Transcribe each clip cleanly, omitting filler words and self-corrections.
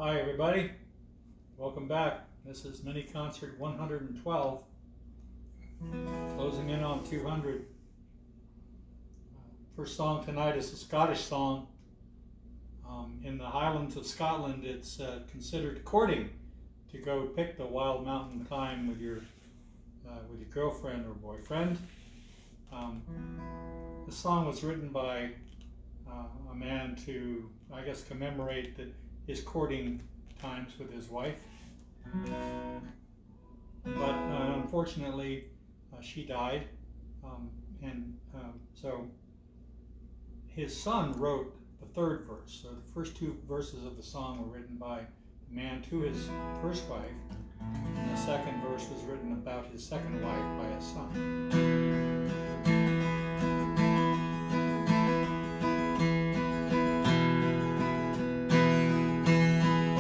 Hi everybody, welcome back. This is mini concert 112, closing in on 200. First song tonight is a Scottish song. In the Highlands of Scotland, it's considered courting to go pick the wild mountain thyme with your girlfriend or boyfriend. The song was written by a man to, I guess, commemorate his courting times with his wife. But unfortunately, she died, so his son wrote the third verse. So the first two verses of the song were written by the man to his first wife, and the second verse was written about his second wife by his son.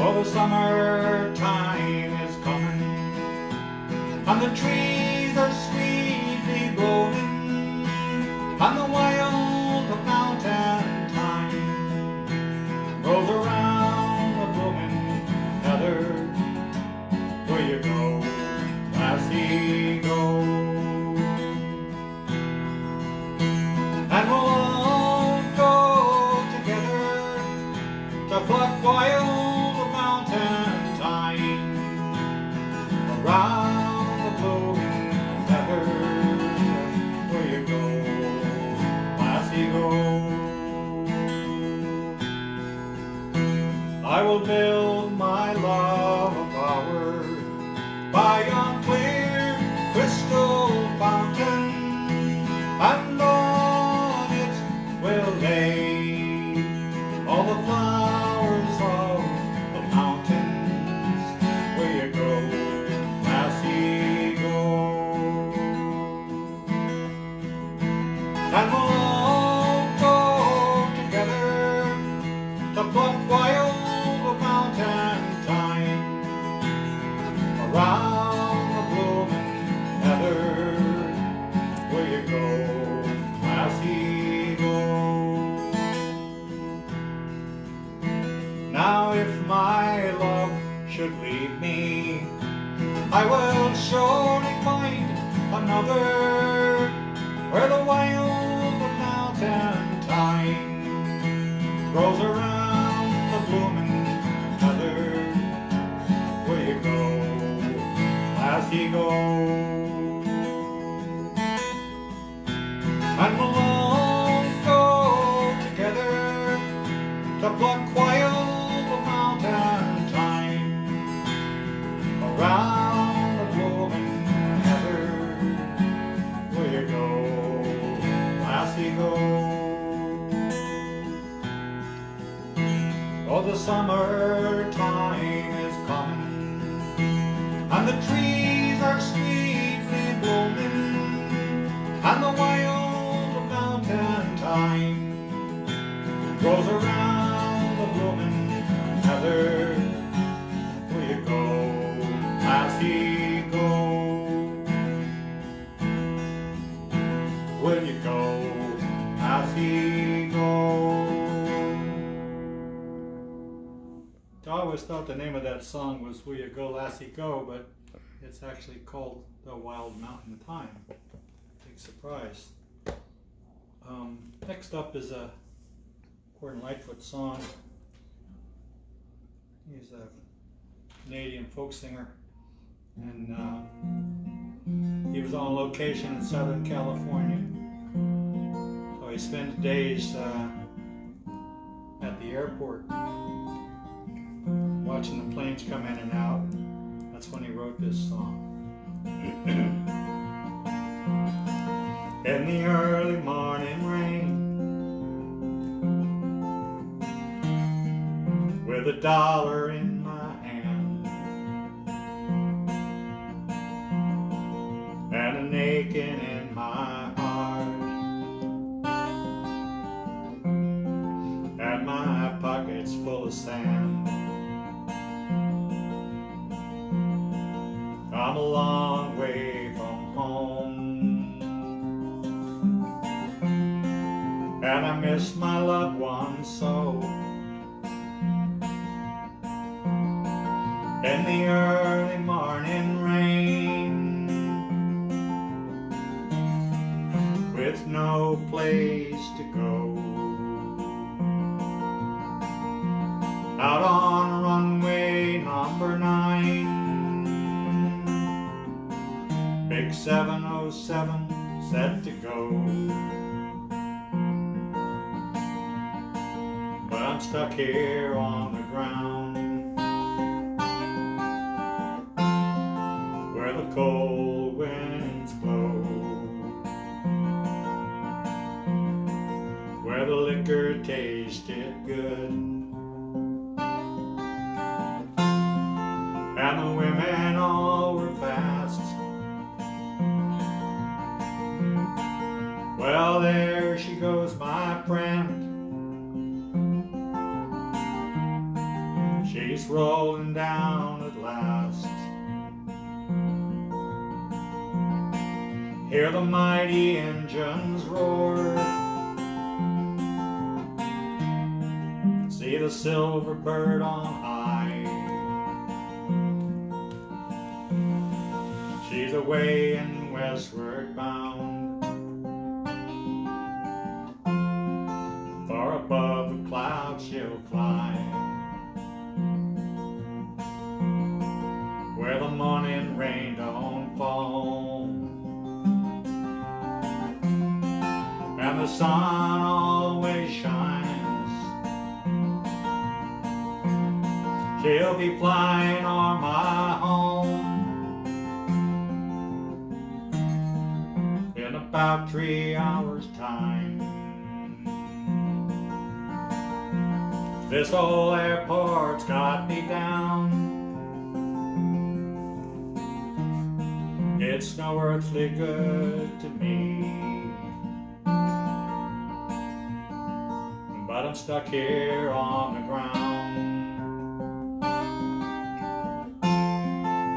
Oh, the summertime is coming, and the trees are sweetly blowing, and the wild mountain thyme rolls around the blooming heather. Where you go, lassie, go, and we'll all go together to pluck wild around the blooming heather. Where you go, lassie, go. I will build my love a bower by yon clear crystal fountain, and on it will lay all the flowers of the mountains. Where you go, and we'll all go together to pluck wild mountain thyme around the blooming heather. Where you go, lassie, go. Now if my love should leave me, I will surely find another where the wild mountain thyme grows around the blooming heather. Where you go, lassie, go. And we'll all go together to pluck wild mountain thyme around the blooming heather. Where you go, lassie, go. Oh, the summertime is coming, and the trees are sweetly blooming, and the wild mountain thyme grows around the blooming heather. Where you go, lassie, go. Will you go, lassie, go? I always thought the name of that song was Will You Go, Lassie, Go, but it's actually called The Wild Mountain Thyme. Big surprise. Next up is a Gordon Lightfoot song. He's a Canadian folk singer, and he was on location in Southern California. So he spent days at the airport watching the planes come in and out. That's when he wrote this song. In the early morning rain, with a dollar in my hand and an aching in my heart, and my pockets full of sand, I'm a long way from home, and I miss my loved ones so. in the early morning rain, with no place to go, out on runway number 9, big 707 set to go, but I'm stuck here on the ground, where the cold winds blow, where the liquor tasted good, and the women all were fast. Well, there she goes, my friend. She's rolling down at last. Hear the mighty engines roar, see the silver bird on high. She's away and westward bound, far above the clouds she'll fly, where the morning rain don't fall, and the sun always shines. She'll be flying on my home in about 3 hours' time. This old airport's got me down. It's no earthly good to me, but I'm stuck here on the ground,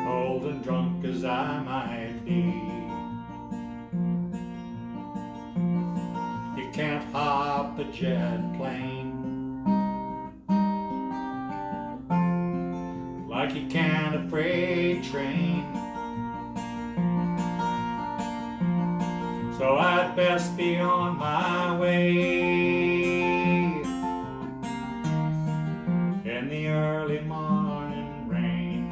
cold and drunk as I might be. You can't hop a jet plane like you can a freight train, so I'd best be on my way in the early morning rain.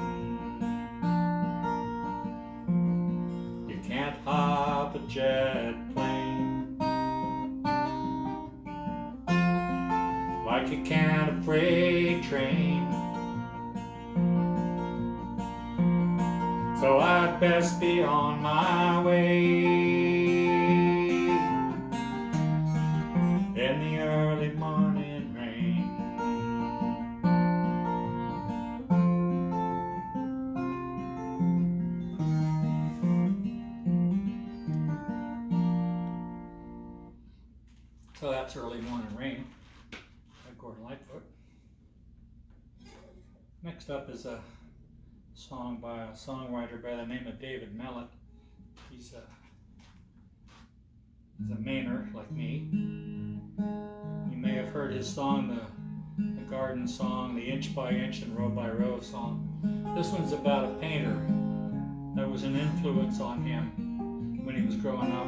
You can't hop a jet plane like you can a freight train, so I'd best be on my way in the early morning rain. So that's Early Morning Rain by Gordon Lightfoot. Next up is a song by a songwriter by the name of David Mellett. He's a Mainer like me. You may have heard his song, the garden song, the Inch by Inch and Row by Row song. This one's about a painter that was an influence on him when he was growing up.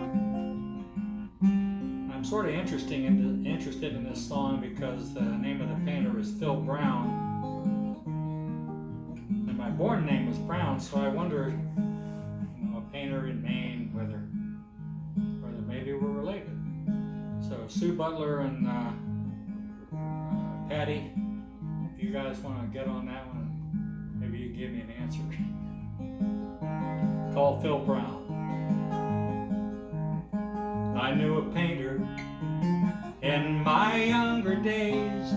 I'm sort of interested in this song because the name of the painter is Phil Brown. My born name was Brown, so I wondered, a painter in Maine, whether maybe we're related. So Sue Butler and Patty, if you guys want to get on that one, maybe you can give me an answer. Call Phil Brown. I knew a painter in my younger days,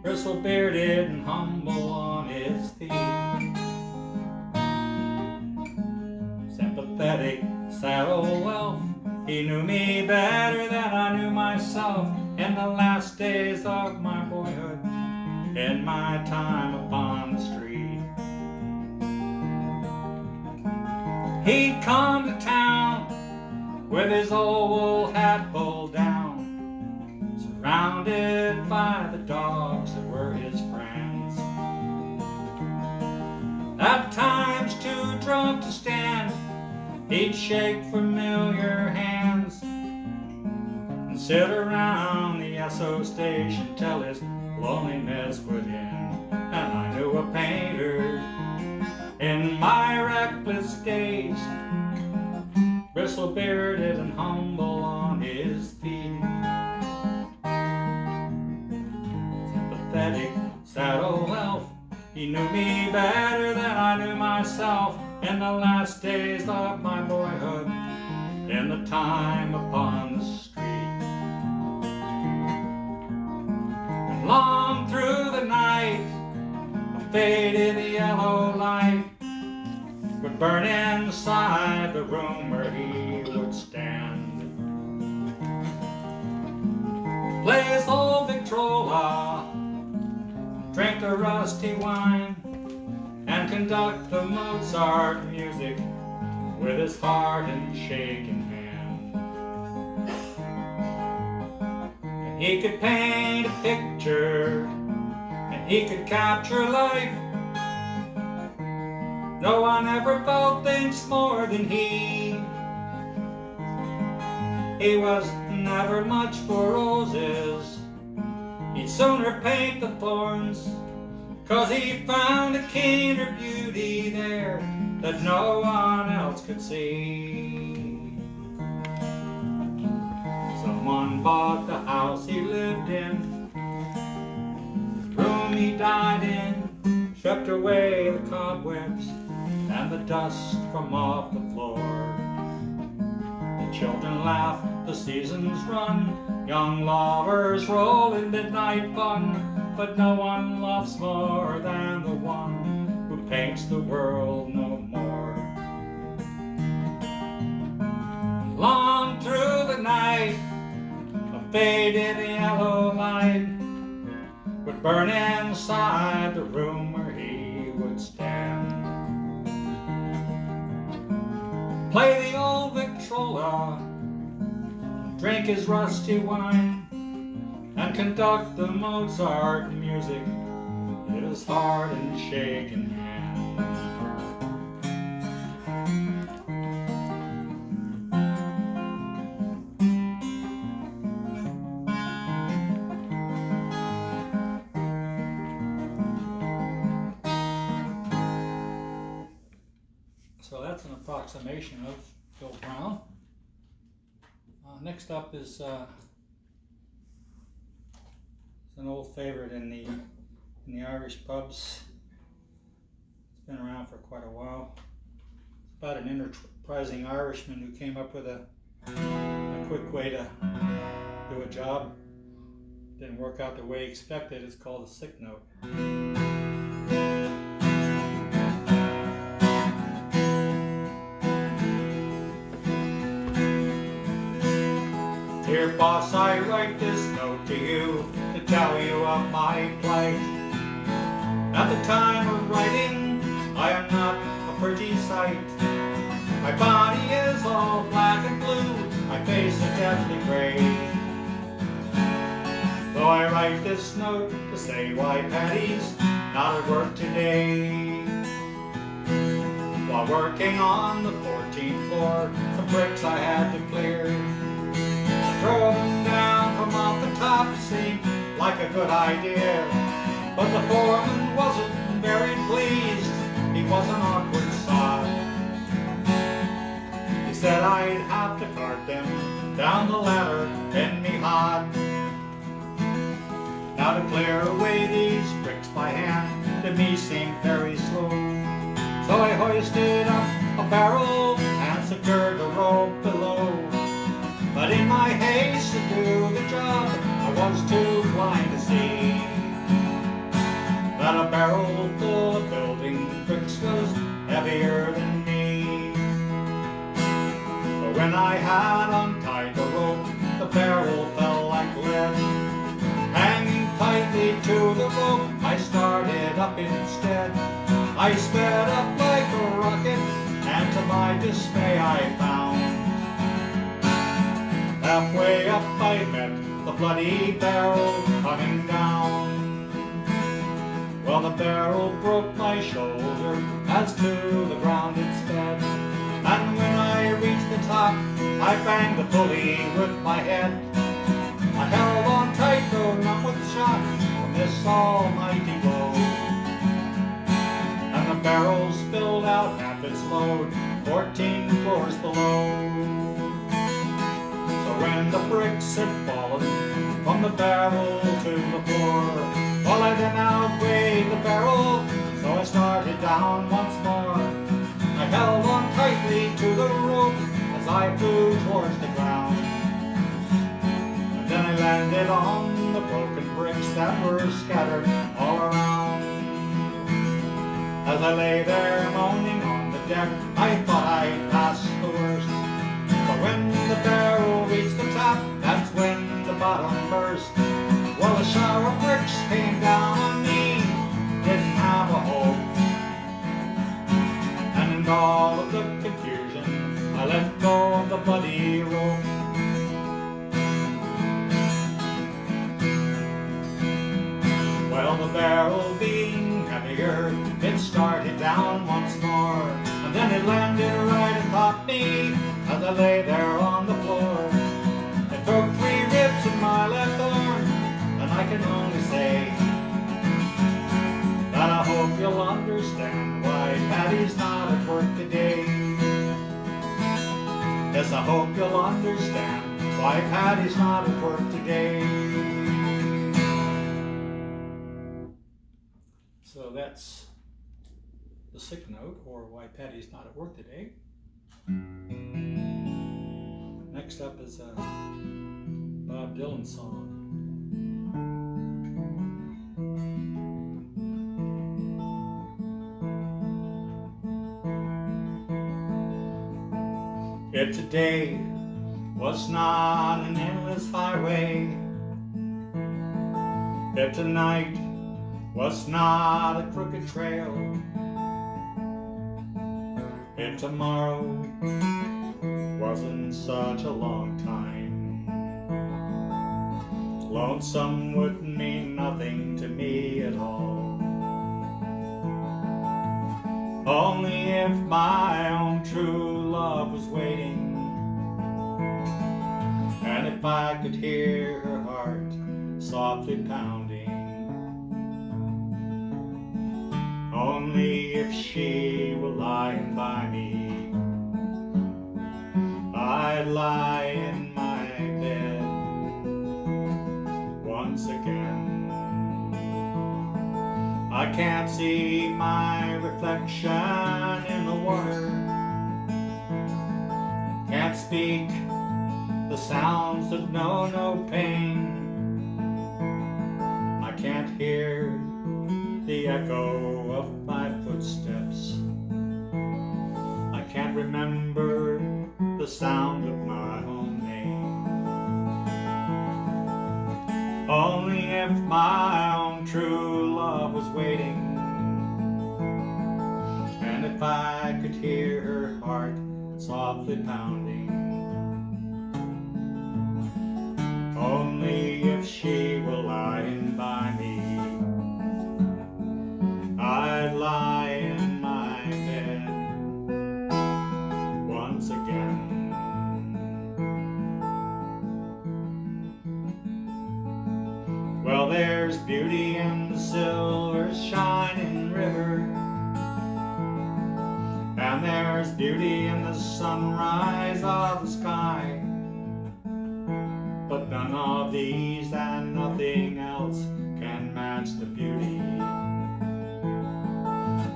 bristle-bearded and humble on his feet, sympathetic, sad old elf. He knew me better than I knew myself in the last days of my boyhood, in my time upon the street. He'd come to town with his old wool hat pulled down, surrounded by the dogs that were his friends. He'd shake familiar hands and sit around the Esso station till his loneliness put in. And I knew a painter in my reckless days, bristle-bearded and humble on his feet. Sympathetic, sad old elf, he knew me better than I knew myself in the last days of my boyhood, in the time upon the street. And long through the night, a faded yellow light would burn inside the room where he would stand. Play his old Victrola, drink the rusty wine, and conduct the Mozart music with his heart and shaking hand. And he could paint a picture, and he could capture life. No one ever felt things more than he. He was never much for roses, he'd sooner paint the thorns, 'cause he found a keener beauty there that no one else could see. Someone bought the house he lived in, the room he died in, swept away the cobwebs and the dust from off the floor. The children laugh, the seasons run, young lovers roll in midnight fun, but no one loves more than the one who paints the world no more. Long through the night, a faded yellow light would burn inside the room where he would stand. Play the old Victrola, drink his rusty wine, and conduct the Mozart music with his heart and shaking hand. So that's an approximation of Bill Brown. Next up is an old favorite in the Irish pubs. It's been around for quite a while. It's about an enterprising Irishman who came up with a quick way to do a job. Didn't work out the way he expected. It's called a sick note. Dear boss, I write this note to you to tell you of my plight. At the time of writing, I am not a pretty sight. My body is all black and blue, my face a deathly gray. Though I write this note to say why Paddy's not at work today. While working on the 14th floor, some bricks I had to clear. Throw them down from off the top seemed like a good idea, but the foreman wasn't very pleased. He was an awkward sod. He said I'd have to cart them down the ladder in me hod. Now to clear away these bricks by hand to me seemed very slow, so I hoisted up a barrel and secured the rope below. But in my haste to do the job, I was too blind to see that a barrel full of building bricks was heavier than me. But when I had untied the rope, the barrel fell like lead. Hanging tightly to the rope, I started up instead. I sped up like a rocket, and to my dismay I found halfway up I met the bloody barrel coming down. Well, the barrel broke my shoulder as to the ground it sped, and when I I banged the pulley with my head. I held on tight, though not with shock from this almighty blow. And the barrel spilled out half its load, 14 floors below. So when the bricks had fallen from the barrel to the floor, well, I then outweighed the barrel, so I started down once more. I held on tightly to the rope as I flew towards the ground. And then I landed on the broken bricks that were scattered all around. As I lay there moaning on the deck, I thought I'd passed the worst. But when the barrel reached the top, that's when the bottom burst. Well, a shower of bricks came down on me, didn't have a hope. And in all of the confusion, I let go of the bloody rope. Well, the barrel being heavier, it started down once more, and then it landed right atop me as I lay there on the floor. It broke 3 ribs in my left arm, and I can only say that I hope you'll understand why Patty's not at work today. Yes, I hope you'll understand why Patty's not at work today. So that's the sick note, or why Patty's not at work today. Next up is a Bob Dylan song. If today was not an endless highway, if tonight was not a crooked trail, if tomorrow wasn't such a long time, lonesome wouldn't mean nothing to me at all. Only if my own true love was waiting, and if I could hear her heart softly pounding, only if she were lying by me, I'd lie in my bed once again. I can't see my reflection in the water, can't speak the sounds that know no pain. I can't hear the echo of my footsteps, I can't remember the sound of my own name. Only if my own true love was waiting, and if I could hear her heart softly pounding, only if she were lying by me, I'd lie in my bed once again. Well, there's beauty in the silver shining river, and there's beauty in the sunrise of the sky, but none of these and nothing else can match the beauty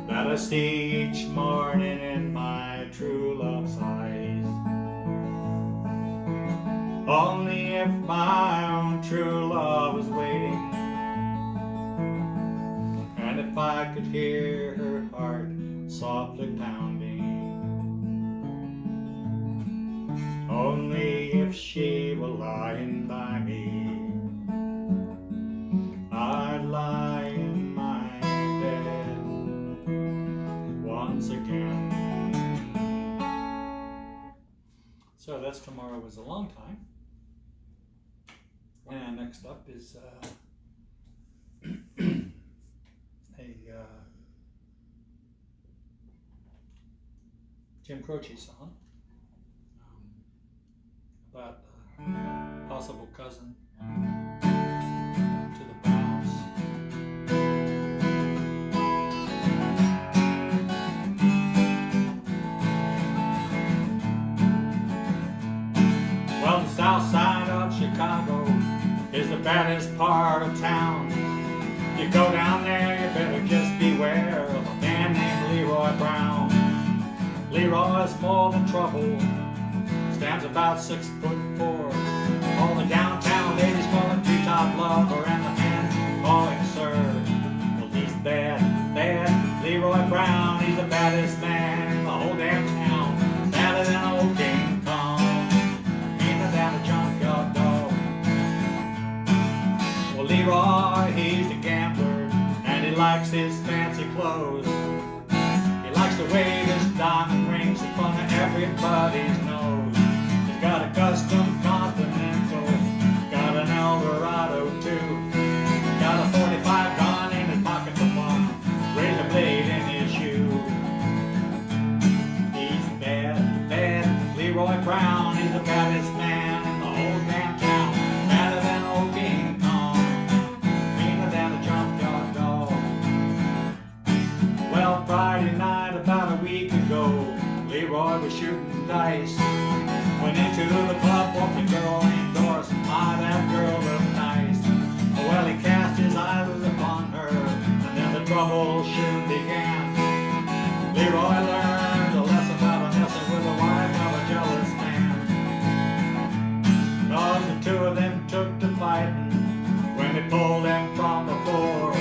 that I see each morning in my true love's eyes. Only if my own true love was waiting, and if I could hear her heart softly pounding, only if she were lying by me, I'd lie in my bed once again. So that's Tomorrow Was a Long Time. And next up is a Jim Croce song. cousin to the Browns. Well, the south side of Chicago is the baddest part of town. You go down there, you better just beware of a man named Leroy Brown. Leroy's more than trouble, stands about 6'4". All the downtown ladies call him Treetop Lover, and the men call him Sir. Well, he's bad, bad, Leroy Brown. He's the baddest man in the whole damn town. Badder than old King Kong, meaner than a junkyard dog. Well, Leroy, he's the gambler, and he likes his fancy clothes. He likes to wave his diamond rings in front of everybody's nose. He's got a custom Continental, got an Eldorado too. Got a 45 gun in his pocket for fun, razor blade in his shoe. He's bad, bad, Leroy Brown. He's the baddest man in the whole damn town. Badder than old King Kong, meaner than a junkyard dog. Well, Friday night about a week ago, Leroy was shooting dice. Went into the club, walked a girl named Doris. My, that girl looked nice. Well, he cast his eyes upon her, and then the trouble soon began. Leroy learned a lesson about messing with the wife of a jealous man. Cause the two of them took to fighting when they pulled him from the floor.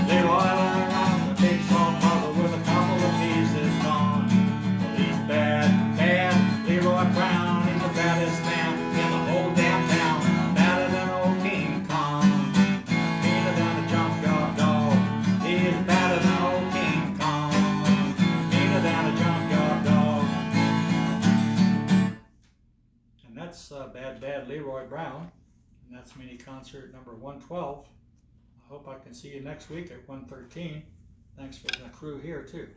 Leroy learned on the big salt puzzle with a couple of pieces gone. Well, he's bad, bad, Leroy Brown. He's the baddest man in the whole damn town. Badder than old King Kong, meaner than a junkyard dog. He's badder than old King Kong, meaner than a junkyard dog. And that's Bad Bad Leroy Brown. And that's mini concert number 112. I hope I can see you next week at 1:13. Thanks for the crew here too.